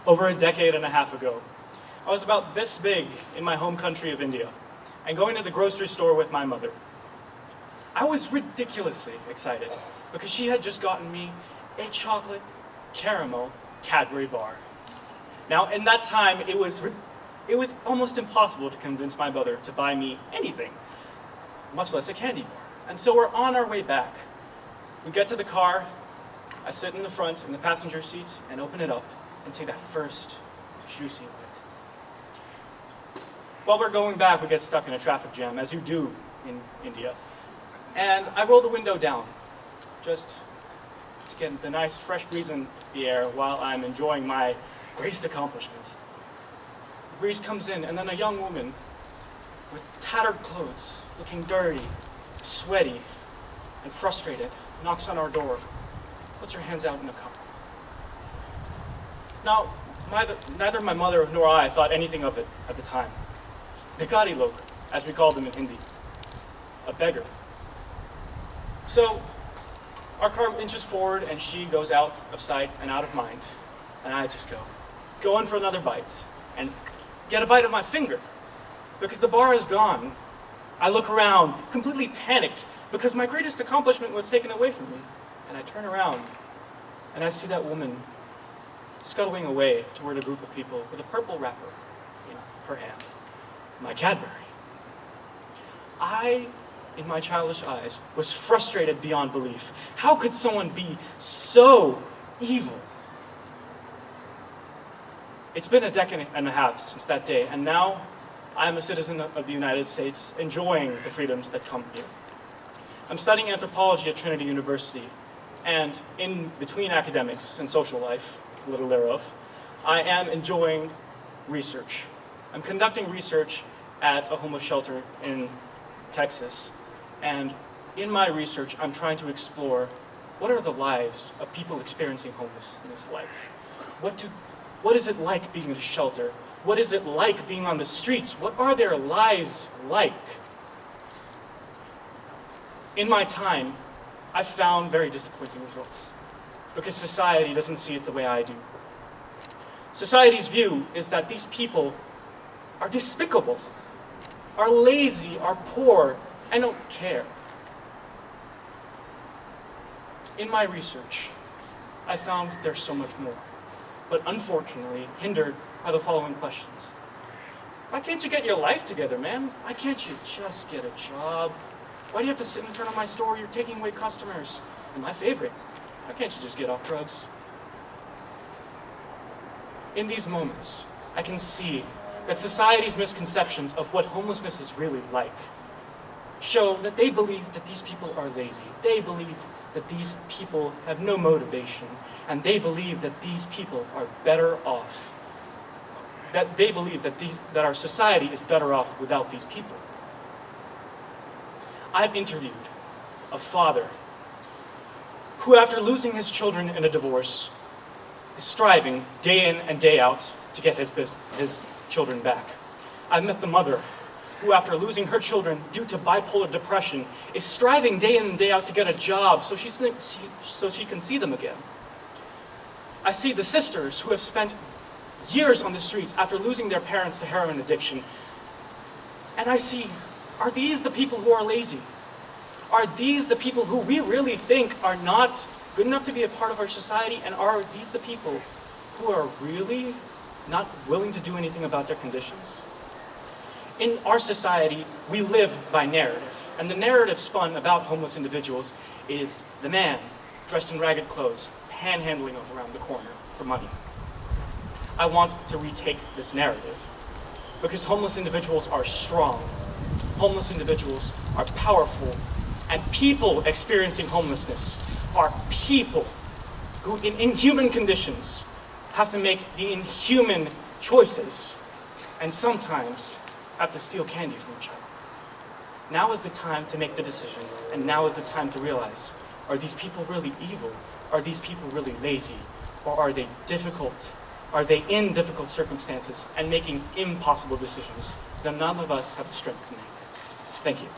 over a decade and a half ago. I was about this big in my home country of India and going to the grocery store with my mother. I was ridiculously excited because she had just gotten me a chocolate caramel Cadbury bar. Now, in that time, it was almost impossible to convince my mother to buy me anything, much less a candy bar. And so we're on our way back. We get to the car, I sit in the front in the passenger seat and open it up and take that first juicy bite. While we're going back, we get stuck in a traffic jam, as you do in India. And I roll the window down, just to get the nice fresh breeze in the air while I'm enjoying my greatest accomplishment. The breeze comes in, and then a young woman with tattered clothes, looking dirty, sweaty, and frustrated, knocks on our door, puts her hands out in a cup. Now, neither my mother nor I thought anything of it at the time. Bhikari log, as we call them in Hindi, a beggar. So, our car inches forward and she goes out of sight and out of mind. And I just go in for another bite and get a bite of my finger because the bar is gone. I look around, completely panicked because my greatest accomplishment was taken away from me. And I turn around and I see that woman scuttling away toward a group of people with a purple wrapper in her hand, my Cadbury. I, in my childish eyes, was frustrated beyond belief. How could someone be so evil? It's been a decade and a half since that day, and now I am a citizen of the United States, enjoying the freedoms that come here. I'm studying anthropology at Trinity University, and in between academics and social life, little thereof, I am enjoying research. I'm conducting research at a homeless shelter in Texas, and in my research, I'm trying to explore what are the lives of people experiencing homelessness like? What is it like being in a shelter? What is it like being on the streets? What are their lives like? In my time, I've found very disappointing results because society doesn't see it the way I do. Society's view is that these people are despicable, are lazy, are poor, and don't care. In my research, I found there's so much more, but unfortunately hindered by the following questions. Why can't you get your life together, man? Why can't you just get a job? Why do you have to sit in front of my store? You're taking away customers. And my favorite, why can't you just get off drugs? In these moments, I can see that society's misconceptions of what homelessness is really like show that they believe that these people are lazy. They believe that these people have no motivation, and they believe that these people are better off. That they believe that our society is better off without these people. I've interviewed a father who, after losing his children in a divorce, is striving day in and day out to get his children back. I've met the mother who, after losing her children due to bipolar depression, is striving day in and day out to get a job so she can see them again. I see the sisters who have spent years on the streets after losing their parents to heroin addiction. And I see, are these the people who are lazy? Are these the people who we really think are not good enough to be a part of our society? And are these the people who are really not willing to do anything about their conditions? In our society, we live by narrative. And the narrative spun about homeless individuals is the man dressed in ragged clothes, panhandling around the corner for money. I want to retake this narrative because homeless individuals are strong. Homeless individuals are powerful, and people experiencing homelessness are people who, in inhuman conditions, have to make the inhuman choices and sometimes have to steal candy from a child. Now is the time to make the decision, and now is the time to realize, are these people really evil? Are these people really lazy? Or are they difficult? Are they in difficult circumstances and making impossible decisions that none of us have the strength to make? Thank you.